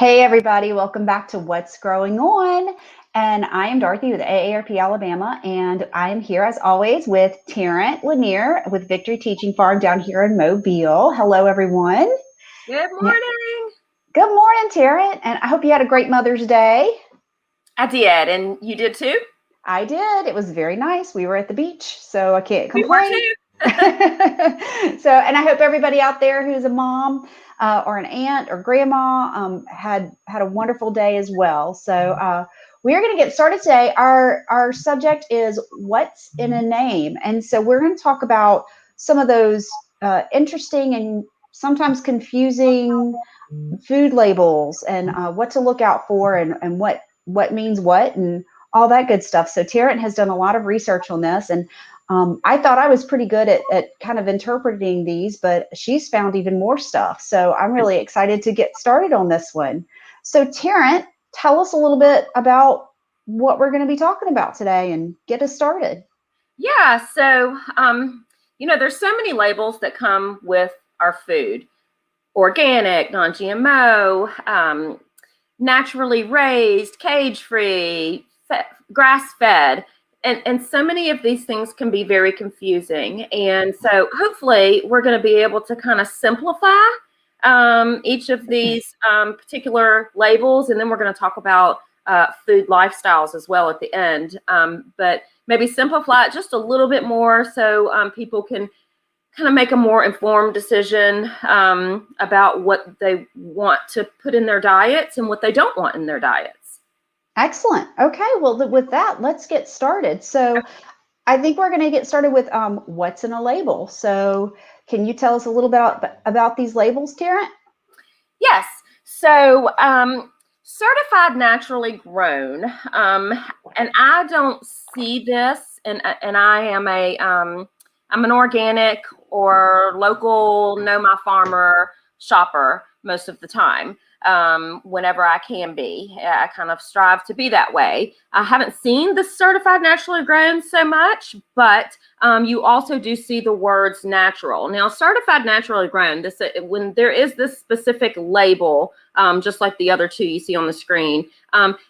Hey everybody, welcome back to What's Growing On. And I am Dorothy with AARP Alabama, and I am here as always with Tarrant Lanier with Victory Teaching Farm down here in Mobile. Hello everyone. Good morning. Good morning, Tarrant, and I hope you had a great Mother's Day. I did, and you did too? I did. It was very nice. We were at the beach, so I can't We were complain. too. And I hope everybody out there who's a mom or an aunt or grandma had a wonderful day as well. So we are going to get started today. Our subject is what's in a name, and so we're going to talk about some of those interesting and sometimes confusing food labels and what to look out for and what means what and all that good stuff. So Tarrant has done a lot of research on this, and I thought I was pretty good at kind of interpreting these, but she's found even more stuff. So I'm really excited to get started on this one. So Tarrant, tell us a little bit about what we're going to be talking about today and get us started. Yeah, so there's so many labels that come with our food. Organic, non-GMO, naturally raised, cage-free, grass-fed. And so many of these things can be very confusing. And so hopefully we're going to be able to kind of simplify each of these particular labels. And then we're going to talk about food lifestyles as well at the end. But maybe simplify it just a little bit more so people can kind of make a more informed decision about what they want to put in their diets and what they don't want in their diets. Excellent. Okay, well, with that, let's get started. So I think we're going to get started with what's in a label. So can you tell us a little bit about these labels, Tarrant? Yes. So certified naturally grown, and I don't see this, and I am I'm an organic or local know my farmer shopper most of the time. Whenever I can be, I kind of strive to be that way. I haven't seen the certified naturally grown so much, but you also do see the words natural. Now, certified naturally grown, this when there is this specific label, just like the other two you see on the screen,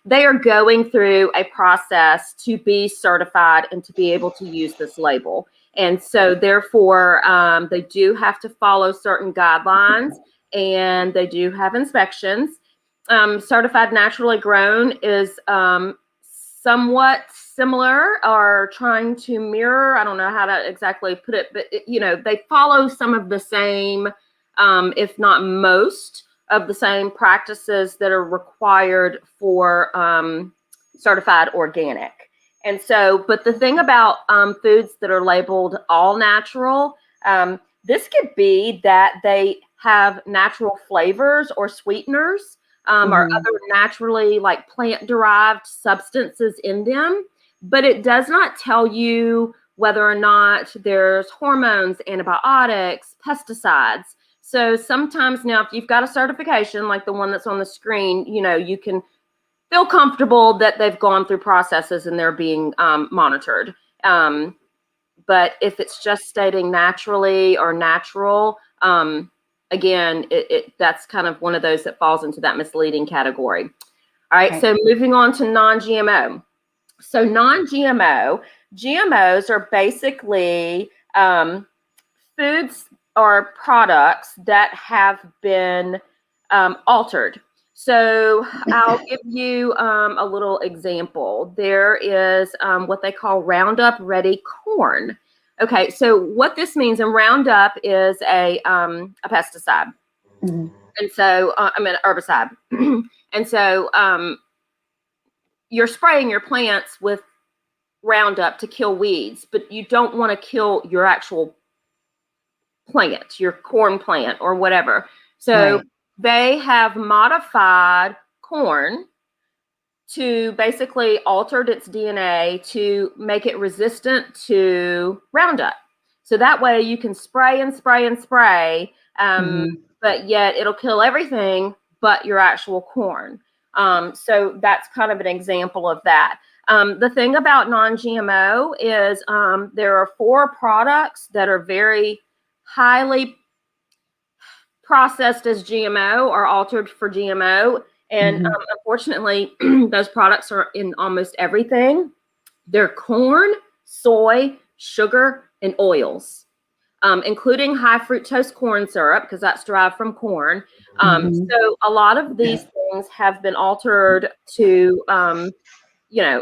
they are going through a process to be certified and to be able to use this label. And so therefore, they do have to follow certain guidelines, and they do have inspections. Certified naturally grown is somewhat similar or trying to mirror, I don't know how to exactly put it, but they follow some of the same, if not most of the same practices that are required for certified organic. And so, but the thing about foods that are labeled all natural, this could be that they have natural flavors or sweeteners or other naturally like plant-derived substances in them, but it does not tell you whether or not there's hormones, antibiotics, pesticides. So sometimes now, if you've got a certification like the one that's on the screen, you can feel comfortable that they've gone through processes and they're being monitored. But if it's just stating naturally or natural, again, that's kind of one of those that falls into that misleading category. All right, so moving on to non-GMO. So non-GMO, GMOs are basically foods or products that have been altered. So I'll give you a little example. There is what they call Roundup Ready corn. Okay, so what this means, and Roundup is a pesticide, and so an herbicide, and so you're spraying your plants with Roundup to kill weeds, but you don't want to kill your actual plant, your corn plant or whatever. So they have modified corn to basically altered its DNA to make it resistant to Roundup. So that way you can spray and spray and spray, but yet it'll kill everything but your actual corn. So that's kind of an example of that. The thing about non-GMO is there are 4 products that are very highly processed as GMO or altered for GMO, And unfortunately, those products are in almost everything. They're corn, soy, sugar, and oils, including high fructose corn syrup, because that's derived from corn. So a lot of these things have been altered to,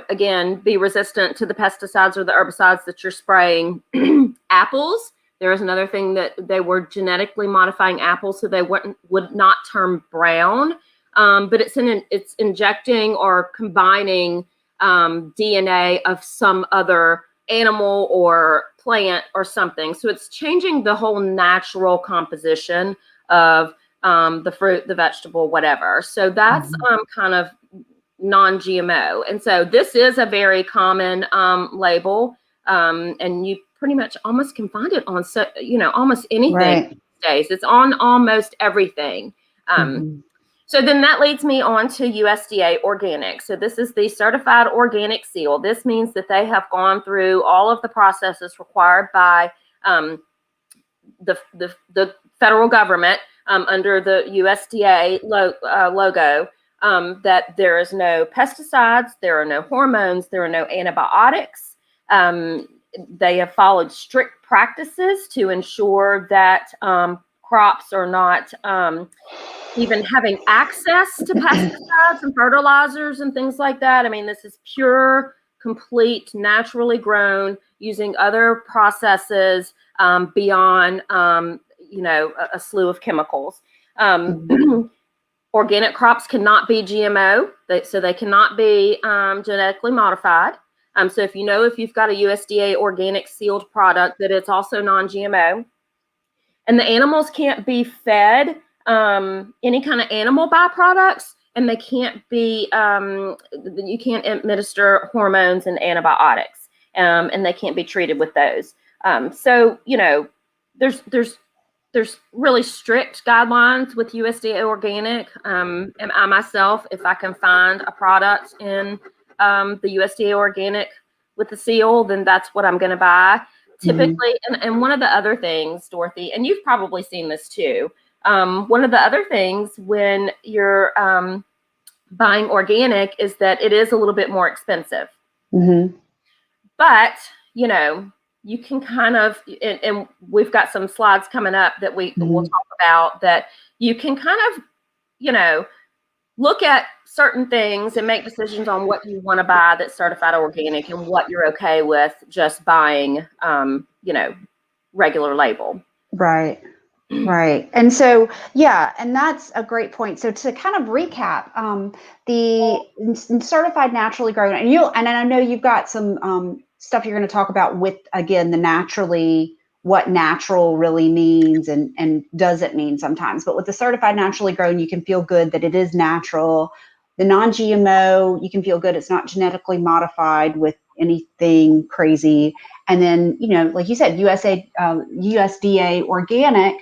again, be resistant to the pesticides or the herbicides that you're spraying. Apples, there is another thing that they were genetically modifying apples so they would not turn brown. But it's injecting or combining DNA of some other animal or plant or something. So it's changing the whole natural composition of the fruit, the vegetable, whatever. So that's kind of non-GMO. And so this is a very common label, and you pretty much almost can find it on, almost anything these days. It's on almost everything. So then that leads me on to USDA organic. So this is the certified organic seal. This means that they have gone through all of the processes required by the federal government under the USDA logo, that there is no pesticides, there are no hormones, there are no antibiotics. They have followed strict practices to ensure that crops are not even having access to pesticides and fertilizers and things like that. I mean, this is pure, complete, naturally grown using other processes beyond, a slew of chemicals. Organic crops cannot be GMO, so they cannot be genetically modified. So if you've got a USDA organic sealed product, that it's also non-GMO. And the animals can't be fed any kind of animal byproducts, and they can't be, you can't administer hormones and antibiotics, and they can't be treated with those. So, there's really strict guidelines with USDA organic. And I myself, if I can find a product in the USDA organic with the seal, then that's what I'm going to buy. Typically, and one of the other things, Dorothy, and you've probably seen this too, one of the other things when you're buying organic is that it is a little bit more expensive. But, you can kind of, and we've got some slides coming up that we'll talk about, that you can kind of, look at certain things and make decisions on what you want to buy that's certified organic and what you're okay with just buying, regular label. Right. And so, yeah, and that's a great point. So to kind of recap, the certified naturally grown, and I know you've got some stuff you're going to talk about with, again, the naturally, what natural really means and does it mean sometimes. But with the certified naturally grown, you can feel good that it is natural. The non-GMO, you can feel good it's not genetically modified with anything crazy. And then, like you said, USDA organic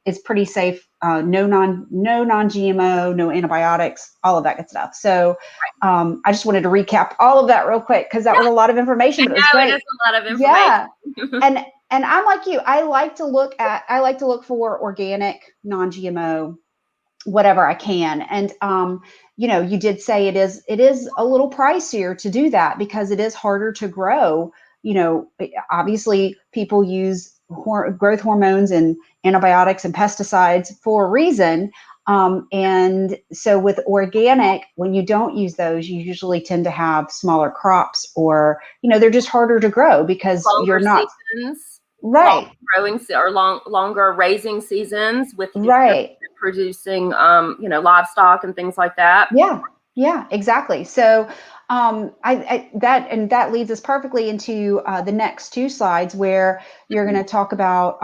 is pretty safe. No non-GMO, no antibiotics, all of that good stuff. So I just wanted to recap all of that real quick because that was a lot of information, but it was great. It is a lot of information. Yeah. And I'm like you. I like to look for organic, non-GMO, whatever I can. And you did say it is a little pricier to do that because it is harder to grow. Obviously people use growth hormones and antibiotics and pesticides for a reason. And so with organic, when you don't use those, you usually tend to have smaller crops, or, they're just harder to grow because longer you're not seasons, right. Growing or longer raising seasons with right. producing, livestock and things like that. Yeah, exactly. So that leads us perfectly into the next two slides where you're going to talk about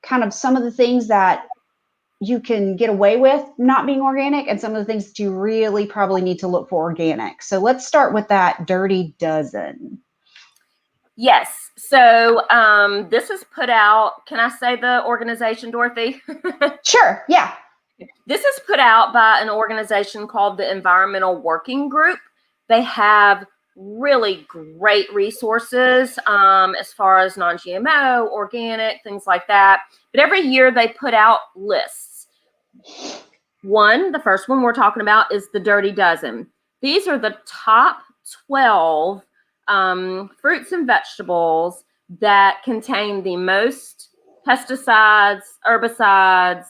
kind of some of the things that you can get away with not being organic and some of the things that you really probably need to look for organic. So let's start with that dirty dozen. Yes. So this is put out, can I say the organization, Dorothy? Sure. Yeah. This is put out by an organization called the Environmental Working Group. They have really great resources as far as non-GMO, organic, things like that. But every year they put out lists. The first one we're talking about is the Dirty Dozen. These are the top 12 fruits and vegetables that contain the most pesticides, herbicides,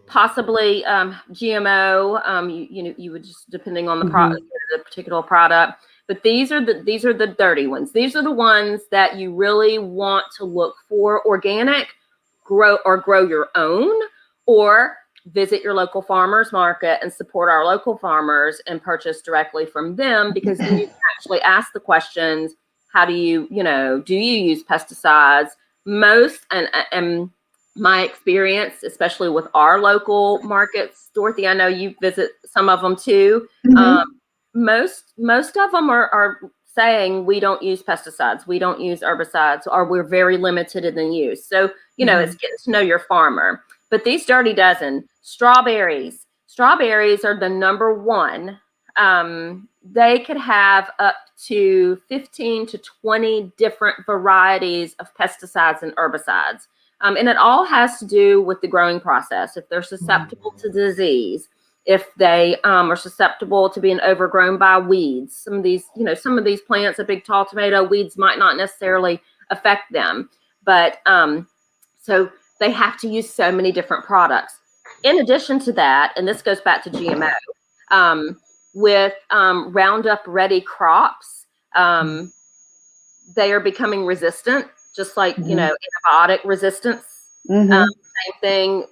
possibly GMO. You would just, depending on the product, the particular product. But these are the dirty ones. These are the ones that you really want to look for. Organic, grow your own, or visit your local farmers market and support our local farmers and purchase directly from them, because then you can actually ask the questions. How do you use pesticides? Most, and my experience, especially with our local markets, Dorothy, I know you visit some of them too. Most of them are saying we don't use pesticides, we don't use herbicides, or we're very limited in the use. So, it's getting to know your farmer. But these Dirty Dozen, strawberries are the number one. They could have up to 15 to 20 different varieties of pesticides and herbicides. And it all has to do with the growing process. If they're susceptible to disease, if they are susceptible to being overgrown by weeds. Some of these plants, a big tall tomato, weeds might not necessarily affect them. But so they have to use so many different products. In addition to that, and this goes back to GMO, with Roundup Ready crops, they are becoming resistant, just like, antibiotic resistance. Same thing.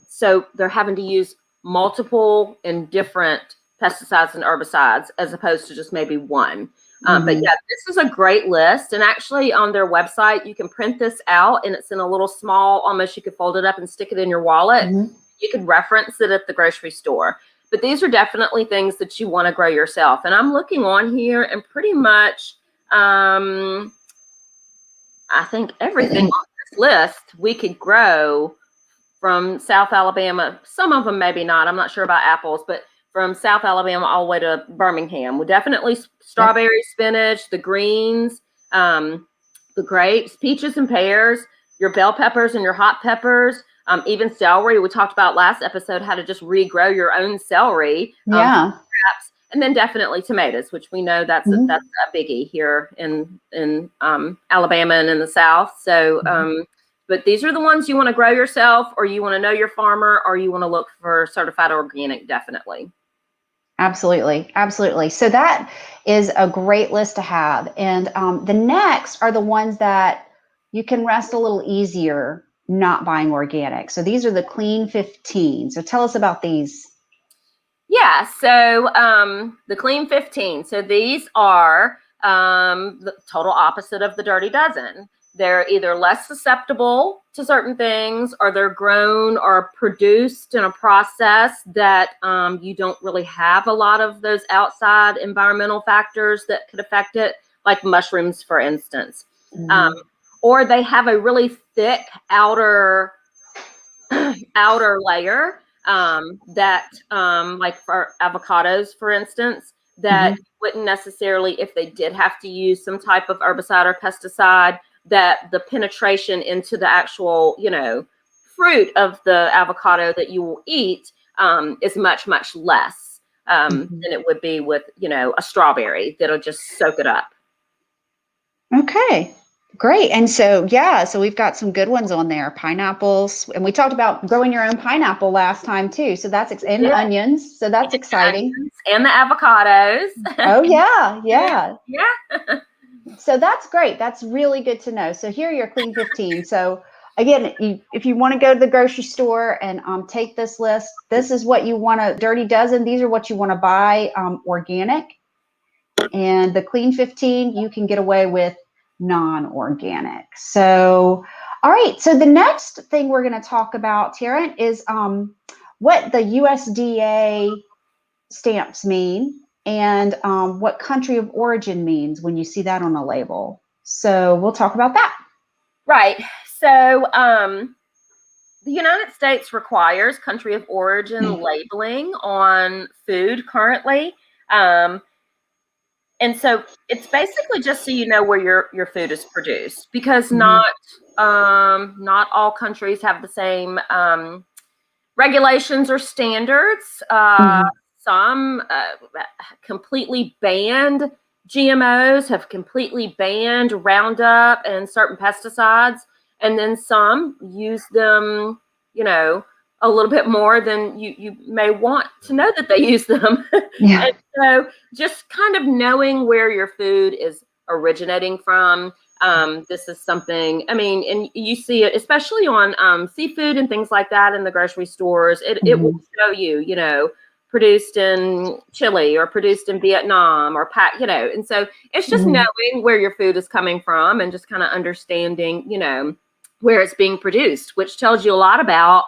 So they're having to use multiple and different pesticides and herbicides as opposed to just maybe one. But yeah, this is a great list. And actually on their website, you can print this out, and it's in a little small, almost you could fold it up and stick it in your wallet. You could reference it at the grocery store. But these are definitely things that you want to grow yourself. And I'm looking on here, and pretty much, I think everything on this list we could grow from South Alabama. Some of them maybe not. I'm not sure about apples, but from South Alabama all the way to Birmingham. Well, definitely strawberries, spinach, the greens, the grapes, peaches and pears, your bell peppers and your hot peppers, even celery. We talked about last episode how to just regrow your own celery. And then definitely tomatoes, which we know that's a biggie here in Alabama and in the South. So, but these are the ones you want to grow yourself, or you want to know your farmer, or you want to look for certified organic, definitely. Absolutely. Absolutely. So that is a great list to have. And the next are the ones that you can rest a little easier not buying organic. So these are the Clean 15. So tell us about these. Yeah. So the Clean 15. So these are the total opposite of the Dirty Dozen. They're either less susceptible to certain things, or they're grown or produced in a process that you don't really have a lot of those outside environmental factors that could affect it, like mushrooms, for instance. Or they have a really thick outer layer that, like for avocados, for instance, that wouldn't necessarily, if they did have to use some type of herbicide or pesticide, that the penetration into the actual, fruit of the avocado that you will eat is much, much less than it would be with, a strawberry that'll just soak it up. Okay, great. And so, so we've got some good ones on there. Pineapples, and we talked about growing your own pineapple last time too. So that's and onions. So that's exciting. And the avocados. Oh yeah. So that's great. That's really good to know. So here are your Clean 15. So again, if you want to go to the grocery store and take this list, this is what you want to, Dirty Dozen, these are what you want to buy organic. And the Clean 15, you can get away with non-organic. So, all right. So the next thing we're going to talk about, Tarrant, is what the USDA stamps mean, and what country of origin means when you see that on a label. So we'll talk about that. Right. So the United States requires country of origin labeling on food currently. And so it's basically just so you know where your food is produced, because Mhm. not all countries have the same regulations or standards. Mhm. Some completely banned GMOs, have completely banned Roundup and certain pesticides, and then some use them, a little bit more than you may want to know that they use them. Yeah. And so just kind of knowing where your food is originating from. This is something, I mean, and you see it especially on seafood and things like that in the grocery stores. It will Mhm. show you, produced in Chile or produced in Vietnam or and so it's just Mhm. knowing where your food is coming from and just kind of understanding, where it's being produced, which tells you a lot about,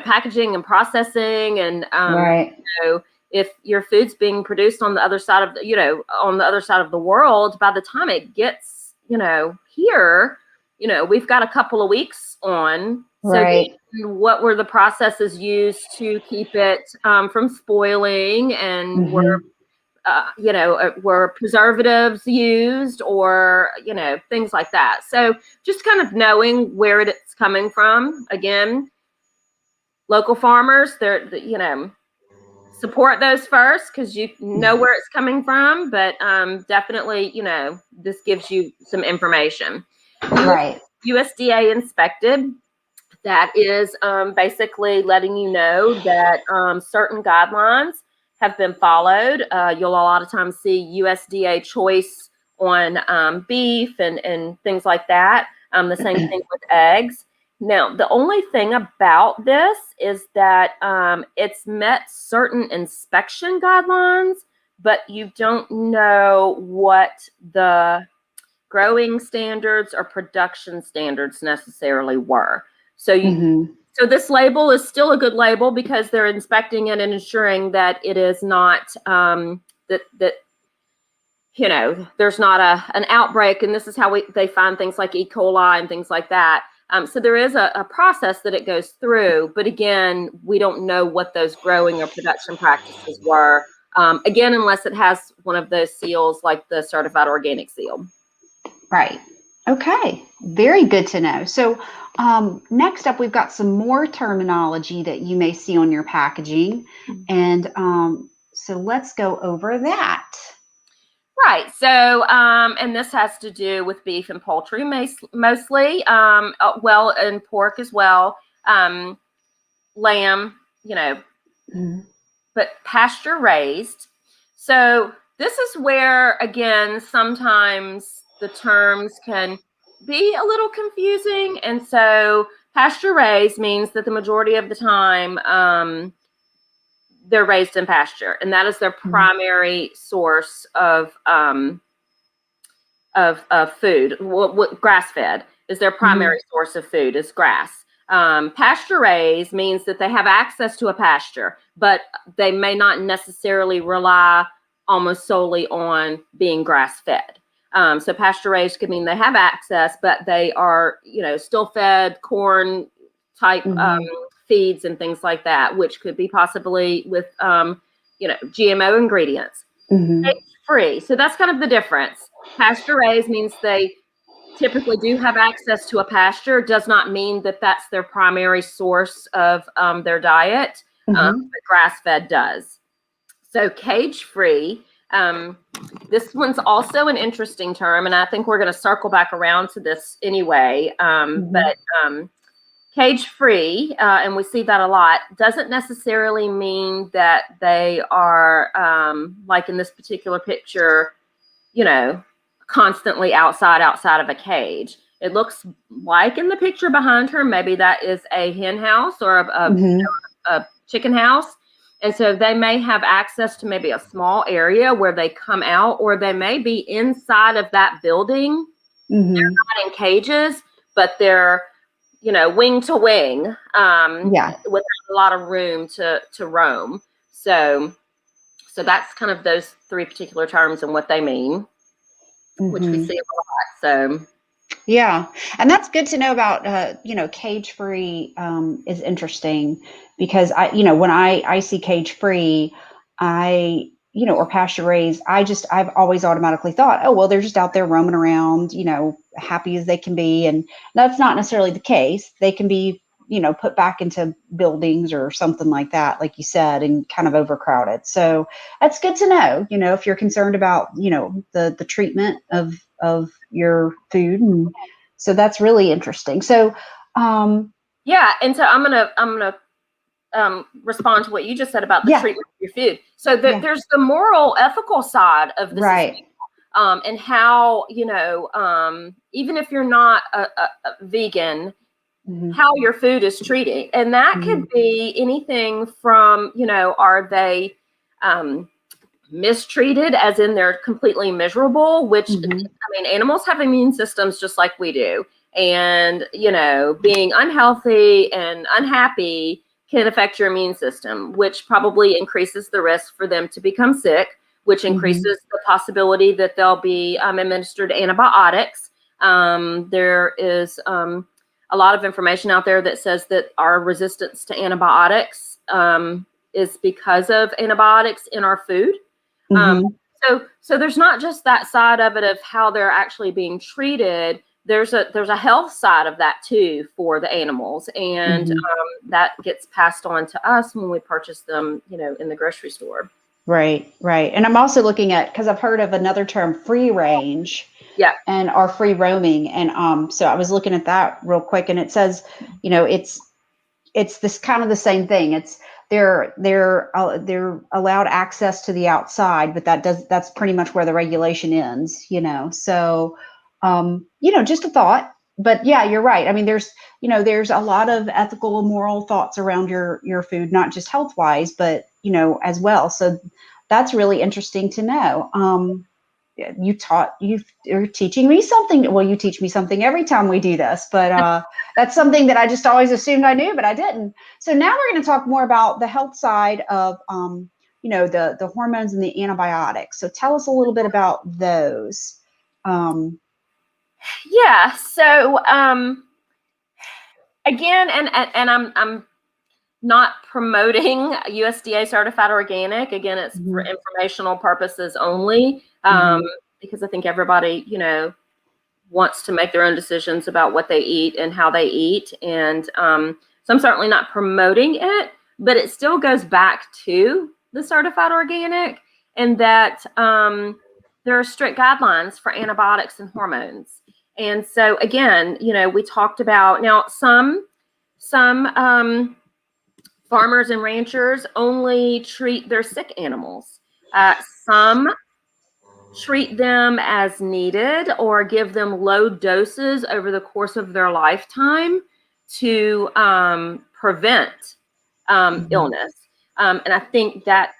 packaging and processing and, Right. if your food's being produced on the other side of on the other side of the world, by the time it gets, here, we've got a couple of weeks on. So Right. then what were the processes used to keep it from spoiling, and Mhm. were preservatives used, or things like that. So just kind of knowing where it's coming from. Again, local farmers, support those first, because you know where it's coming from. But definitely, this gives you some information. Right. USDA inspected. That is basically letting you know that certain guidelines have been followed. You'll a lot of times see USDA choice on beef and things like that. The same thing with eggs. Now, the only thing about this is that it's met certain inspection guidelines, but you don't know what the growing standards or production standards necessarily were. So Mhm. so this label is still a good label, because they're inspecting it and ensuring that it is not that there's not an outbreak. And this is how they find things like E. coli and things like that. So there is a process that it goes through, but again, we don't know what those growing or production practices were. Again, unless it has one of those seals like the certified organic seal. Right. Okay. Very good to know. So, next up, we've got some more terminology that you may see on your packaging. And so let's go over that. Right. So, and this has to do with beef and poultry mostly, well, and pork as well, lamb, Mhm. but pasture raised. So, this is where, again, sometimes the terms can be a little confusing. And so, pasture raised means that the majority of the time, they're raised in pasture, and that is their primary source of food. What grass fed is their Mhm. primary source of food, is grass. Pasture raised means that they have access to a pasture, but they may not necessarily rely almost solely on being grass fed. So pasture raised could mean they have access, but they are, still fed corn type Mhm. feeds and things like that, which could be possibly with, GMO ingredients. Mhm. Free. So that's kind of the difference. Pasture raised means they typically do have access to a pasture. Does not mean that that's their primary source of their diet, Mhm. but grass fed does. So cage free. This one's also an interesting term, and I think we're going to circle back around to this anyway. Mhm. But cage free, and we see that a lot, doesn't necessarily mean that they are, like in this particular picture, you know, constantly outside of a cage. It looks like in the picture behind her, maybe that is a hen house or Mhm. a chicken house. And so they may have access to maybe a small area where they come out, or they may be inside of that building. They're Mhm. not in cages, but they're, wing to wing, Yeah. without a lot of room to roam. So that's kind of those three particular terms and what they mean, which we Mhm. see a lot. So Yeah, and that's good to know about. Cage free is interesting because when I see cage free, I or pasture raised, I've always automatically thought, oh, well, they're just out there roaming around, happy as they can be. And that's not necessarily the case. They can be, put back into buildings or something like that, like you said, and kind of overcrowded. So that's good to know, if you're concerned about, the treatment of your food. And so that's really interesting. So, yeah. And so I'm going to respond to what you just said about the treatment of your food. So there's the moral, ethical side of this, right. And how, even if you're not a vegan, how your food is treated. And that could be anything from, are they mistreated, as in they're completely miserable, which, I mean, animals have immune systems just like we do. And, being unhealthy and unhappy can affect your immune system, which probably increases the risk for them to become sick, which increases the possibility that they'll be administered antibiotics. There is a lot of information out there that says that our resistance to antibiotics is because of antibiotics in our food. So there's not just that side of it of how they're actually being treated. There's a health side of that too for the animals, and that gets passed on to us when we purchase them, in the grocery store. Right. And I'm also looking at, because I've heard of another term, free range. Yeah. And are free roaming. And so I was looking at that real quick, and it says, it's this kind of the same thing. It's they're allowed access to the outside, but that's pretty much where the regulation ends, So, just a thought. But yeah, you're right. I mean, there's a lot of ethical and moral thoughts around your food, not just health wise, but as well. So that's really interesting to know. You're teaching me something. Well, you teach me something every time we do this, but that's something that I just always assumed I knew, but I didn't. So now we're going to talk more about the health side of, the hormones and the antibiotics. So tell us a little bit about those. Yeah. So again, and I'm not promoting USDA certified organic. Again, it's for informational purposes only, because I think everybody, wants to make their own decisions about what they eat and how they eat. And so I'm certainly not promoting it, but it still goes back to the certified organic, and that there are strict guidelines for antibiotics and hormones. And so again, we talked about, now some farmers and ranchers only treat their sick animals. Some treat them as needed or give them low doses over the course of their lifetime to prevent illness. And I think that,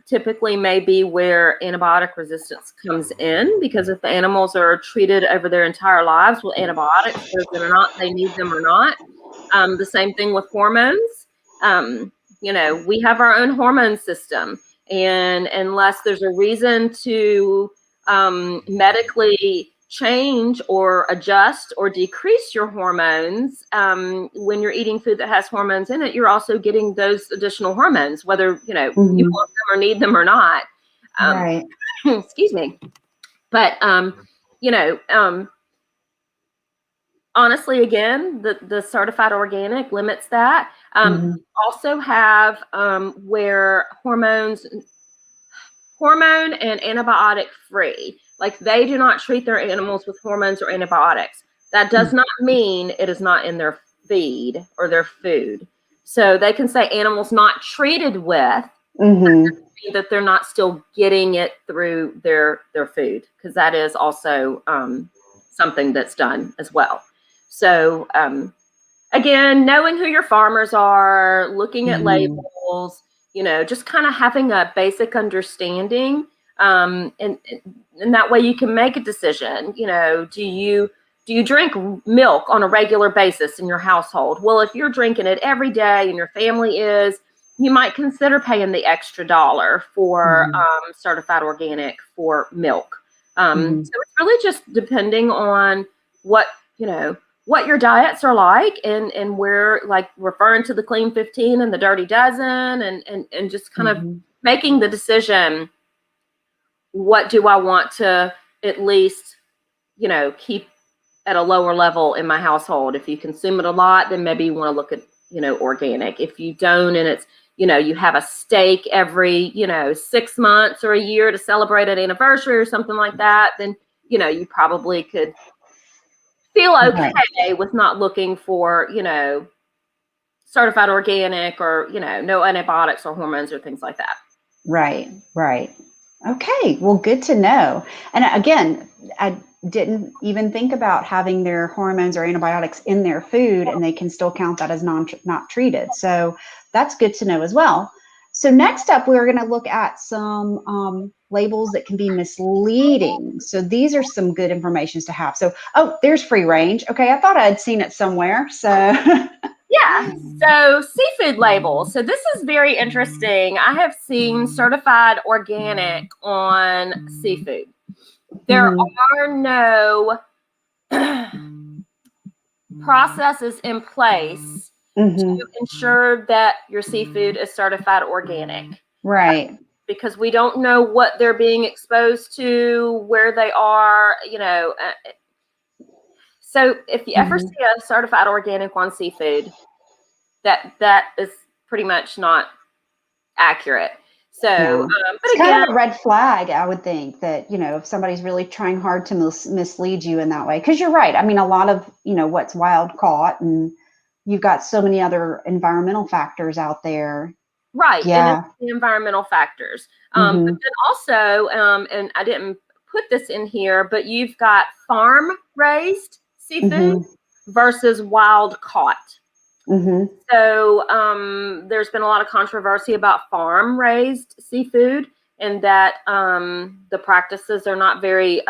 typically may be where antibiotic resistance comes in, because if the animals are treated over their entire lives with antibiotics, whether or not they need them or not, the same thing with hormones. We have our own hormone system, and unless there's a reason to medically change or adjust or decrease your hormones, when you're eating food that has hormones in it, you're also getting those additional hormones, whether you want them or need them or not. Right. Excuse me. But honestly, again, the certified organic limits that. Also have where hormone and antibiotic free. Like, they do not treat their animals with hormones or antibiotics. That does not mean it is not in their feed or their food. So they can say animals not treated with, that they're not still getting it through their food, because that is also something that's done as well. So again, knowing who your farmers are, looking at labels, just kind of having a basic understanding, and that way you can make a decision. Do you drink milk on a regular basis in your household? Well, if you're drinking it every day and your family is, you might consider paying the extra $1 for certified organic for milk. So it's really just depending on what your diets are like, and where, like, referring to the clean 15 and the dirty dozen, and just kind of making the decision what do I want to at least, keep at a lower level in my household? If you consume it a lot, then maybe you want to look at, organic. If you don't, and it's, you have a steak every, 6 months or a year to celebrate an anniversary or something like that, then, you probably could feel okay with not looking for, certified organic or, no antibiotics or hormones or things like that. Right. Okay. Well, good to know. And again, I didn't even think about having their hormones or antibiotics in their food, and they can still count that as not treated. So that's good to know as well. So next up, we're going to look at some labels that can be misleading. So these are some good information to have. So, there's free range. Okay, I thought I had seen it somewhere. So yeah. So seafood labels. So this is very interesting. I have seen certified organic on seafood. There are no processes in place to ensure that your seafood is certified organic. Right. Because we don't know what they're being exposed to, where they are, So if you ever see a certified organic on seafood, that is pretty much not accurate. So, but it's again, kind of a red flag, I would think, that, if somebody's really trying hard to mislead you in that way. Because you're right. I mean, a lot of, what's wild caught, and you've got so many other environmental factors out there. Right. Yeah. And it's the environmental factors. But then also, and I didn't put this in here, but you've got farm raised seafood versus wild caught. So there's been a lot of controversy about farm raised seafood, and that the practices are not very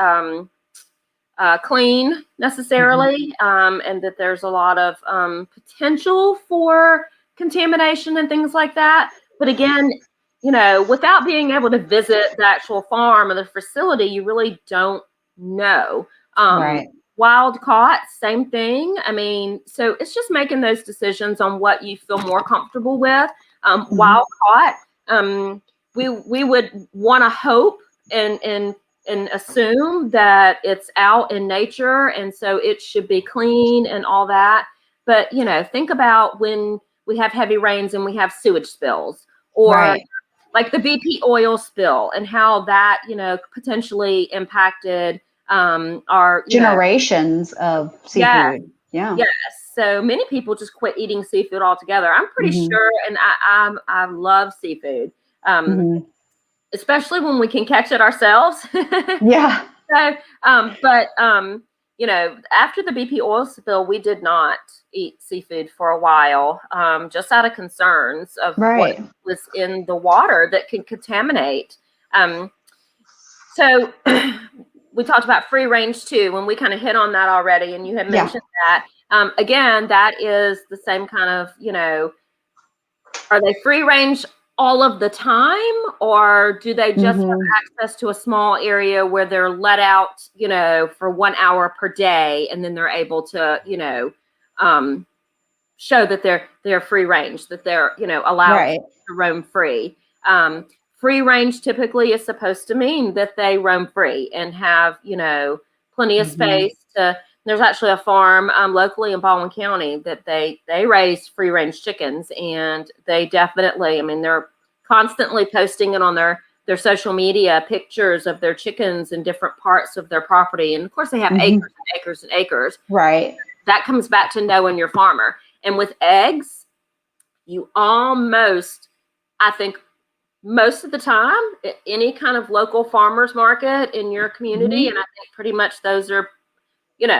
clean necessarily, and that there's a lot of potential for contamination and things like that. But again, without being able to visit the actual farm or the facility, you really don't know. Right. Wild caught, same thing. I mean, so it's just making those decisions on what you feel more comfortable with. Wild caught, we would want to hope and assume that it's out in nature, and so it should be clean and all that. But think about when we have heavy rains and we have sewage spills, or like the BP oil spill, and how that potentially impacted our generations of seafood. Yeah. Yes. So many people just quit eating seafood altogether. I'm pretty sure, and I love seafood, especially when we can catch it ourselves. Yeah. So, after the BP oil spill, we did not eat seafood for a while, just out of concerns of what was in the water that could contaminate. So we talked about free range too, when we kind of hit on that already, and you had mentioned that. Again, that is the same kind of, are they free range all of the time, or do they just have access to a small area where they're let out, for 1 hour per day, and then they're able to, show that they're free range, that they're, allowed to roam free. Free range typically is supposed to mean that they roam free and have, plenty of space to. There's actually a farm locally in Baldwin County that they raise free range chickens, and they definitely, I mean, they're constantly posting it on their social media, pictures of their chickens in different parts of their property. And of course they have acres and acres and acres. Right. That comes back to knowing your farmer. And with eggs, you almost, I think, most of the time, any kind of local farmers market in your community, and I think pretty much those are, in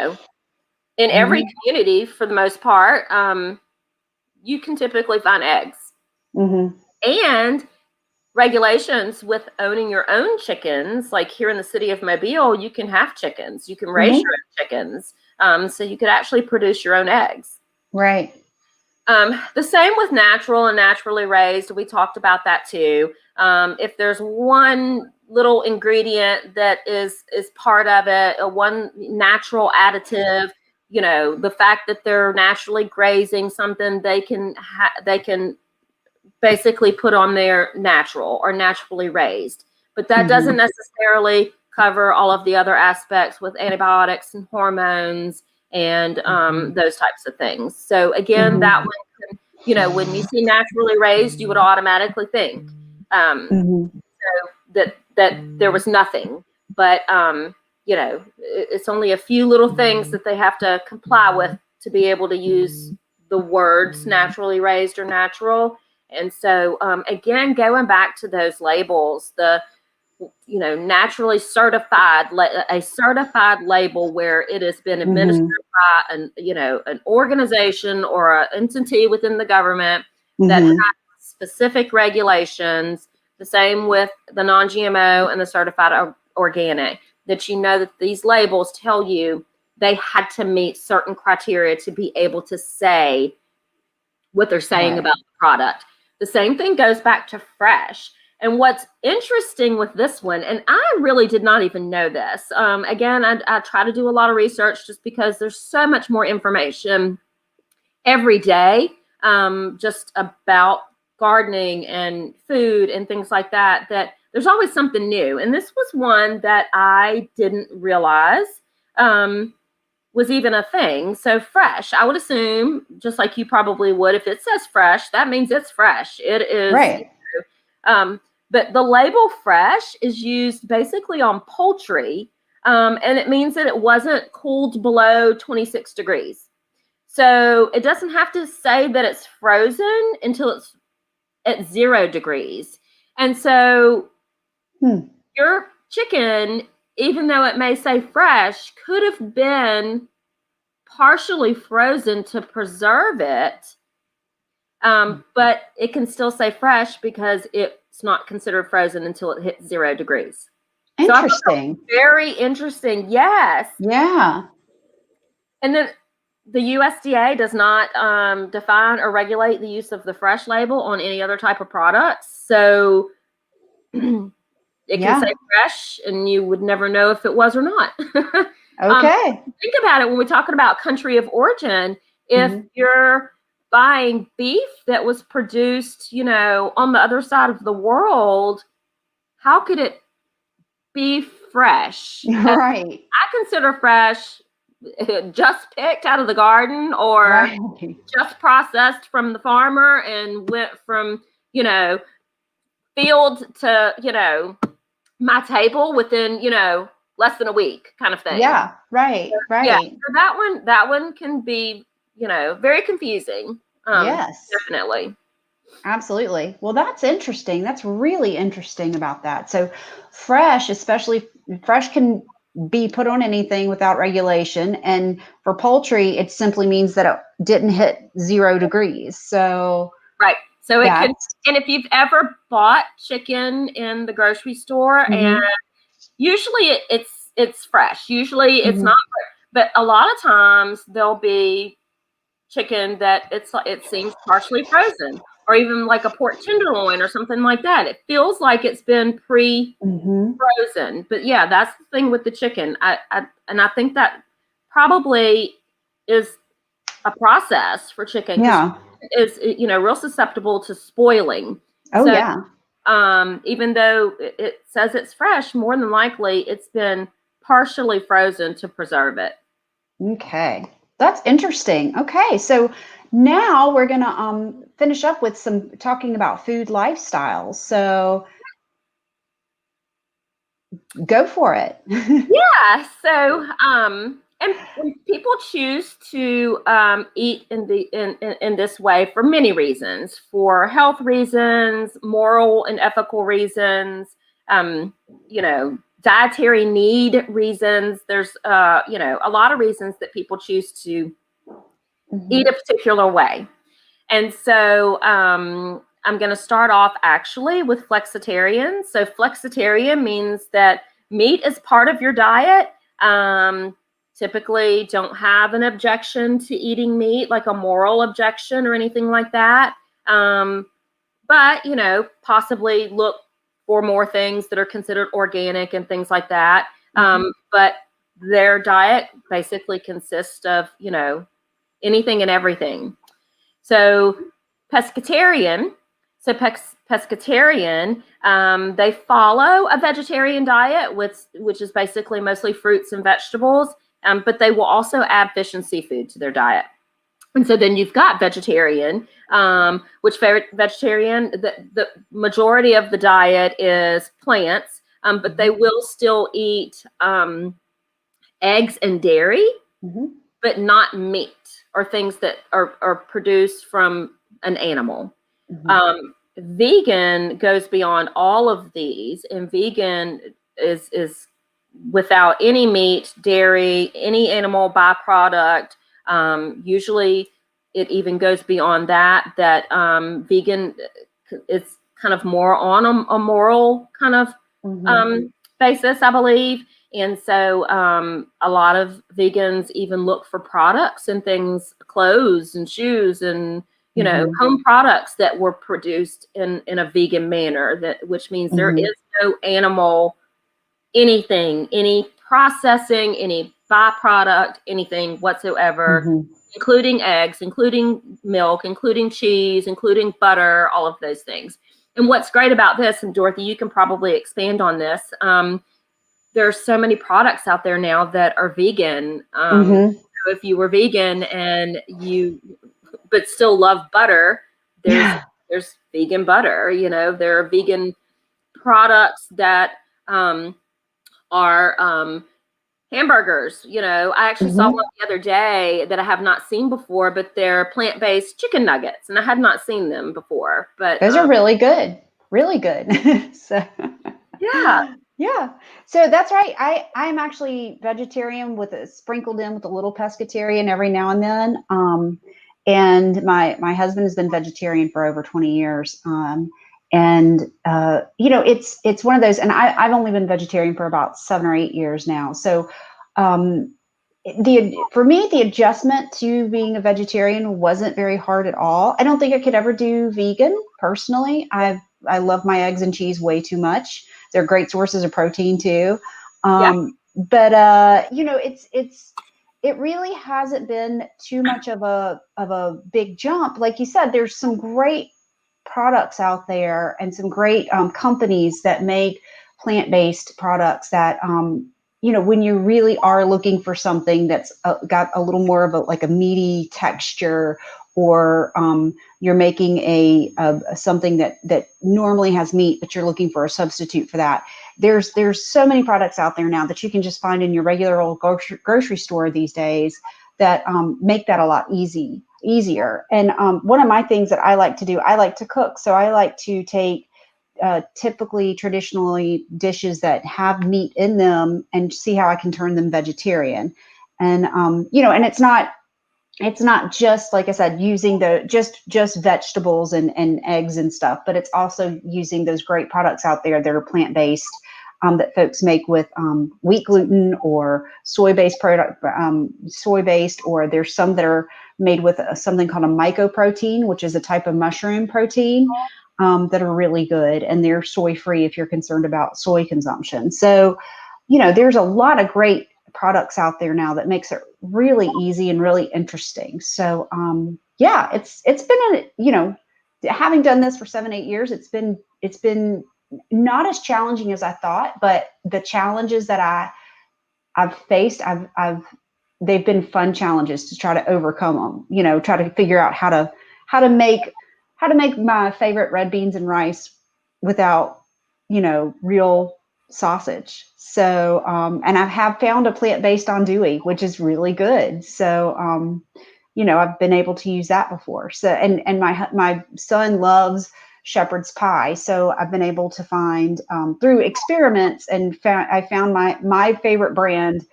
every community for the most part, you can typically find eggs. And regulations with owning your own chickens, like here in the city of Mobile, you can have chickens. You can raise your own chickens. So you could actually produce your own eggs. Right. The same with natural and naturally raised. We talked about that too. If there's one little ingredient that is part of it, one natural additive, the fact that they're naturally grazing something, they can basically put on their natural or naturally raised. but that doesn't necessarily cover all of the other aspects with antibiotics and hormones and those types of things. So again, that one can, you know, when you see naturally raised, you would automatically think so that there was nothing, but you know, it's only a few little things that they have to comply with to be able to use the words naturally raised or natural. And so again, going back to those labels, the, you know, naturally certified, a certified label where it has been administered by an, you know, an organization or an entity within the government that has specific regulations. The same with the non-GMO and the certified organic, that you know that these labels tell you they had to meet certain criteria to be able to say what they're saying about the product. The same thing goes back to fresh. And what's interesting with this one, and I really did not even know this. Again, I try to do a lot of research just because there's so much more information every day just about gardening and food and things like that, that there's always something new. And this was one that I didn't realize was even a thing. So fresh, I would assume, just like you probably would, if it says fresh, that means it's fresh. It is. Right. You know, but the label fresh is used basically on poultry, and it means that it wasn't cooled below 26 degrees. So it doesn't have to say that it's frozen until it's at 0 degrees. And so your chicken, even though it may say fresh, could have been partially frozen to preserve it, but it can still say fresh because it's not considered frozen until it hits 0 degrees. Interesting. So very interesting. Yes. Yeah. And then the USDA does not define or regulate the use of the fresh label on any other type of products. So it can say fresh and you would never know if it was or not. Okay. Think about it when we're talking about country of origin. If you're buying beef that was produced, you know, on the other side of the world, how could it be fresh? Right. I consider fresh just picked out of the garden or just processed from the farmer and went from, you know, field to, you know, my table within, you know, less than a week kind of thing. Yeah, right, right. Yeah, so that one can be, you know, very confusing. Yes. Definitely. Absolutely. Well, that's interesting. That's really interesting about that. So fresh, especially fresh, can be put on anything without regulation. And for poultry, it simply means that it didn't hit 0 degrees. So right. So it can, and if you've ever bought chicken in the grocery store, and usually it's fresh. Usually it's not, but a lot of times there'll be chicken that it seems partially frozen, or even like a pork tenderloin or something like that. It feels like it's been pre-frozen. But yeah, that's the thing with the chicken. And I think that probably is a process for chicken. yeah. Is, you know, real susceptible to spoiling. Oh, so, yeah. Even though it says it's fresh, more than likely it's been partially frozen to preserve it. Okay. That's interesting. Okay. So now we're going to finish up with some talking about food lifestyles. So go for it. Yeah. So, and people choose to eat in this way for many reasons, for health reasons, moral and ethical reasons, you know, dietary need reasons. There's, you know, a lot of reasons that people choose to eat a particular way. And so I'm going to start off actually with flexitarian. So flexitarian means that meat is part of your diet. Typically don't have an objection to eating meat, like a moral objection or anything like that. But, you know, possibly look for more things that are considered organic and things like that. But their diet basically consists of, you know, anything and everything. So pescatarian. So Pescatarian, they follow a vegetarian diet, which is basically mostly fruits and vegetables, but they will also add fish and seafood to their diet. And so then you've got vegetarian, which vegetarian, the majority of the diet is plants, but they will still eat eggs and dairy, but not meat or things that are produced from an animal. Vegan goes beyond all of these, and vegan is without any meat, dairy, any animal byproduct. Usually it even goes beyond that, vegan is kind of more on a moral kind of basis, I believe. And so a lot of vegans even look for products and things, clothes and shoes and, you know, home products that were produced in a vegan manner, which means there is no animal anything, any processing, any byproduct, anything whatsoever, including eggs, including milk, including cheese, including butter, all of those things. And what's great about this, and Dorothy, you can probably expand on this, there's so many products out there now that are vegan. So if you were vegan and but still love butter, there's vegan butter, you know, there are vegan products that are hamburgers. You know, I actually saw one the other day that I have not seen before, but they're plant-based chicken nuggets, and I had not seen them before. But those are really good, really good. So yeah. So that's right. I'm actually vegetarian sprinkled in with a little pescatarian every now and then. And my husband has been vegetarian for over 20 years. And you know, it's one of those, and I've only been vegetarian for about 7 or 8 years now. So for me, the adjustment to being a vegetarian wasn't very hard at all. I don't think I could ever do vegan personally. I love my eggs and cheese way too much. They're great sources of protein too. But you know, it really hasn't been too much of a big jump. Like you said, there's some great products out there and some great companies that make plant-based products that you know, when you really are looking for something that's got a little more of a meaty texture, or you're making something that normally has meat, but you're looking for a substitute for that. There's so many products out there now that you can just find in your regular old grocery store these days that make that a lot easier. And one of my things that I like to do, I like to cook. So I like to take traditionally dishes that have meat in them and see how I can turn them vegetarian. And you know, and it's not just, like I said, using just vegetables and eggs and stuff, but it's also using those great products out there that are plant-based, that folks make with wheat gluten or soy-based product, soy-based, or there's some that are made with something called a mycoprotein, which is a type of mushroom protein, that are really good, and they're soy-free if you're concerned about soy consumption. So, you know, there's a lot of great products out there now that makes it really easy and really interesting. So, yeah, it's been you know, having done this for 7-8 years, it's been not as challenging as I thought, but the challenges that I've faced, they've been fun challenges to try to overcome them. You know, try to figure out how to make my favorite red beans and rice without, you know, real sausage. So, and I have found a plant-based andouille, which is really good. So, you know, I've been able to use that before. So, and my son loves shepherd's pie. So I've been able to find, through experiments, and I found my favorite brand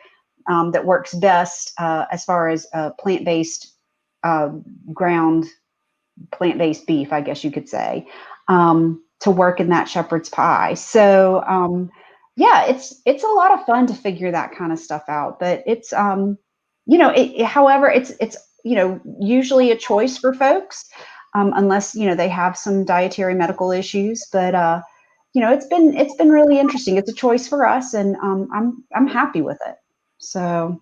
that works best as far as plant-based ground plant-based beef, I guess you could say, to work in that shepherd's pie. So yeah, it's a lot of fun to figure that kind of stuff out. But it's you know, however, it's you know, usually a choice for folks, unless, you know, they have some dietary medical issues. But you know, it's been really interesting. It's a choice for us, and I'm happy with it. So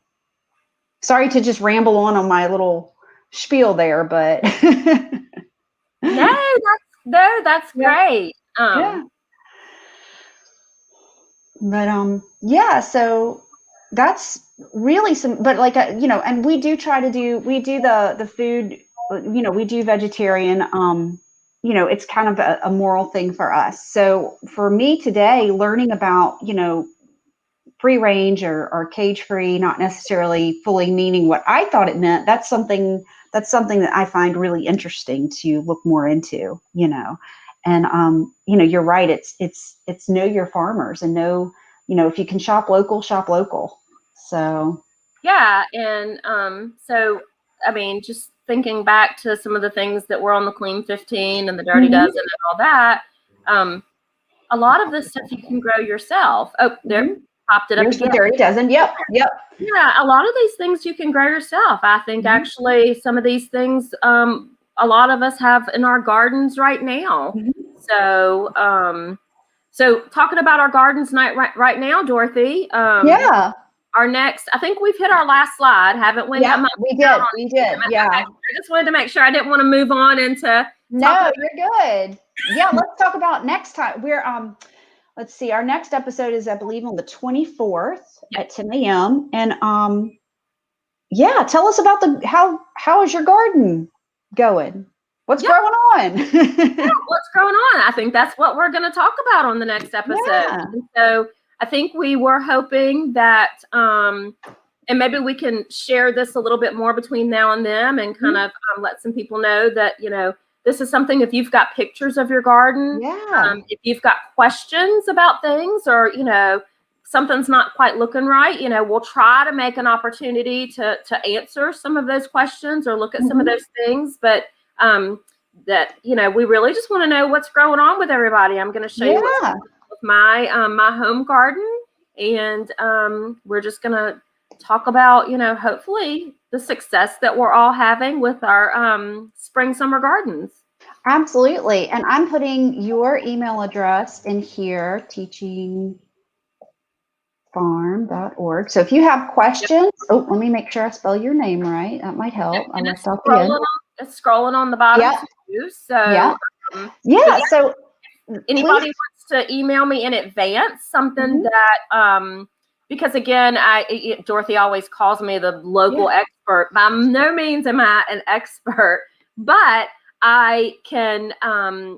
sorry to just ramble on my little spiel there, but no, No, that's Yeah. great. Yeah. But yeah, so that's really but like and we do try to we do the food, we do vegetarian. It's kind of a moral thing for us. So for me today, learning about free range or cage free, not necessarily fully meaning what I thought it meant. That's something that I find really interesting to look more into. And you're right. It's know your farmers and know, if you can shop local, shop local. So Yeah, and so I mean, just thinking back to some of the things that were on the Clean 15 and the Dirty mhm, Dozen and all that, a lot of this stuff you can grow yourself. Oh, there, mhm. popped it up There's the again. dirty dozen. Yep. Yep. Yeah, a lot of these things you can grow yourself. I think Mhm, actually some of these things, a lot of us have in our gardens right now. mhm. So, so talking about our gardens night right now, Dorothy. Yeah. Our next, I think we've hit our last slide, haven't we? Yep. I'm not We down did. on We it. did. Yeah. Okay, I just wanted to make sure I didn't want to move on into talking No, you're good. Yeah. Let's talk about next time. Let's see. Our next episode is, I believe, on the 24th about. at 10 a.m. And yeah, tell us about how is your garden going? What's Yeah, growing on? what's going on? I think that's what we're going to talk about on the next episode. Yeah. And so I think we were hoping that, and maybe we can share this a little bit more between now and then, and kind of let some people know that, this is something, if you've got pictures of your garden, Yeah. if you've got questions about things, or, something's not quite looking right, we'll try to make an opportunity to answer some of those questions or look at some of those things. But that, we really just want to know what's going on with everybody. I'm going to show you what's Yeah. going on with my home garden, and we're just going to talk about, hopefully the success that we're all having with our spring summer gardens. Absolutely. And I'm putting your email address in here, teachingfarm.org. So if you have Yep. questions, let me make sure I spell your name right. That might help. I And left out the end. it's scrolling on the bottom Yeah. too. Yeah. So, but Yeah. yeah, So anybody please. wants to email me in advance something Mhm. that, because again, Dorothy always calls me the local Yeah. expert. By no means am I an expert, but I can,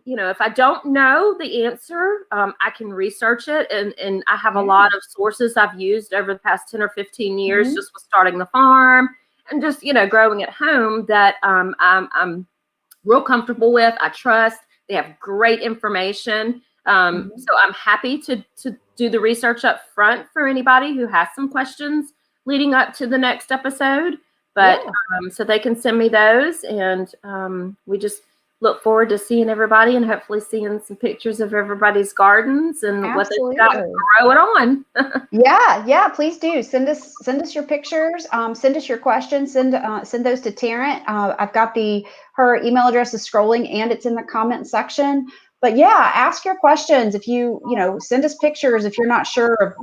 if I don't know the answer, I can research it, and I have a lot of sources I've used over the past 10 or 15 years, just with starting the farm and just, growing at home, that I'm real comfortable with. I trust. They have great information. So I'm happy to do the research up front for anybody who has some questions leading up to the next episode. But so they can send me those, and we just look forward to seeing everybody and hopefully seeing some pictures of everybody's gardens and what they've got growing on. Yeah, please do send us your pictures. Send us your questions. Send those to Tarrant. I've got her email address is scrolling and it's in the comment section. But yeah, ask your questions. If send us pictures if you're not sure of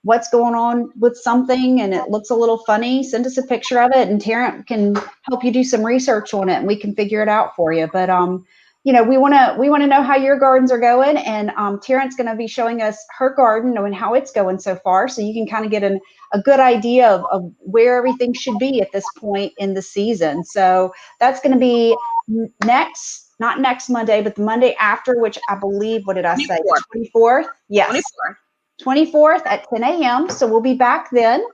what's going on with something and it looks a little funny. Send us a picture of it, and Tarrant can help you do some research on it, and we can figure it out for you. But we want to know how your gardens are going, and Tarrant's going to be showing us her garden and how it's going so far, so you can kind of get a good idea of where everything should be at this point in the season. So that's going to be not next Monday, but the Monday after, which I believe, what did I say? The 24th? Yes. 24th at 10 a.m. So we'll be back then.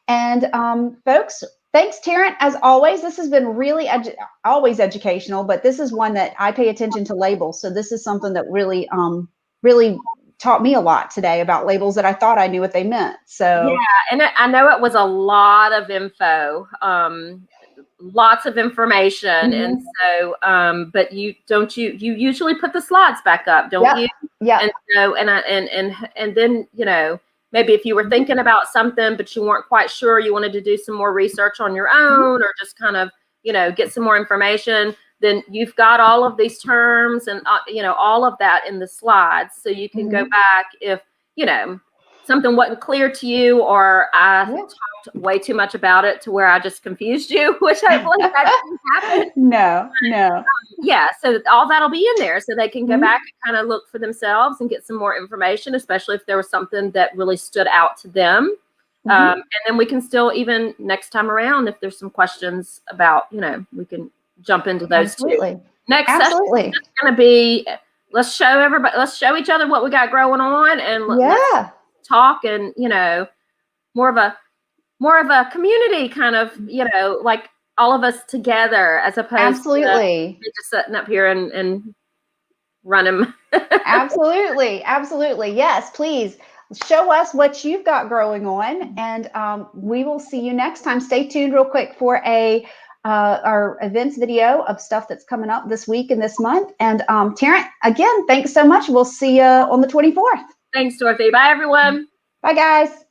And folks, thanks, Tarrant. As always, this has been really always educational, but this is one that I pay attention to labels. So this is something that really, really taught me a lot today about labels that I thought I knew what they meant. So yeah, and I know it was a lot of info, lots of information, and so, but you usually put the slides back up, don't you? Yeah. And so, and then maybe if you were thinking about something but you weren't quite sure, you wanted to do some more research on your own, or just kind of get some more information, then you've got all of these terms and all of that in the slides, so you can go back if something wasn't clear to you, or I talked talked way too much about it to where I just confused you, which hopefully that didn't happen. No. Yeah, so all that'll be in there so they can go back and kind of look for themselves and get some more information, especially if there was something that really stood out to them. And then we can still, even next time around, if there's some questions about, we can jump into those too. Next session is just going to be, let's show each other what we got growing on, and let's talk, and more of a community kind of, like all of us together, as opposed to just sitting up here and running. Absolutely. Yes, please show us what you've got growing on, and we will see you next time. Stay tuned real quick for our events video of stuff that's coming up this week and this month. And Tarrant, again, thanks so much. We'll see you on the 24th. Thanks, Dorothy. Bye, everyone. Bye, guys.